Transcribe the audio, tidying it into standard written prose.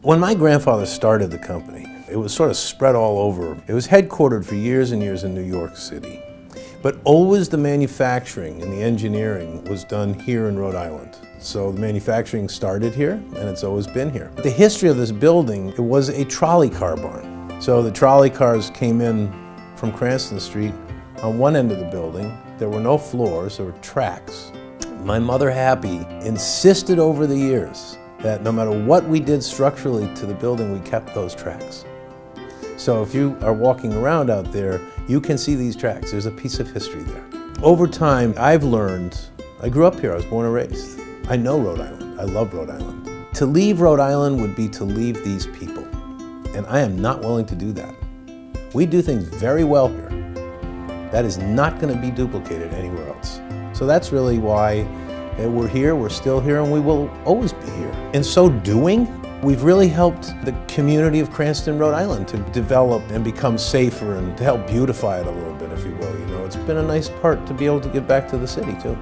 When my grandfather started the company, it was sort of spread all over. It was headquartered for years and years in New York City. But always the manufacturing and the engineering was done here in Rhode Island. So the manufacturing started here, and it's always been here. The history of this building, it was a trolley car barn. So the trolley cars came in from Cranston Street on one end of the building. There were no floors, there were tracks. My mother, Happy, insisted over the years that no matter what we did structurally to the building, we kept those tracks. So if you are walking around out there, you can see these tracks. There's a piece of history there. Over time, I've learned, I grew up here, I was born and raised. I know Rhode Island, I love Rhode Island. To leave Rhode Island would be to leave these people, and I am not willing to do that. We do things very well here. That is not going to be duplicated anywhere else. So that's really why we're here, we're still here, and we will always be here. In so doing, we've really helped the community of Cranston, Rhode Island to develop and become safer and to help beautify it a little bit, if you will. You know, it's been a nice part to be able to give back to the city too.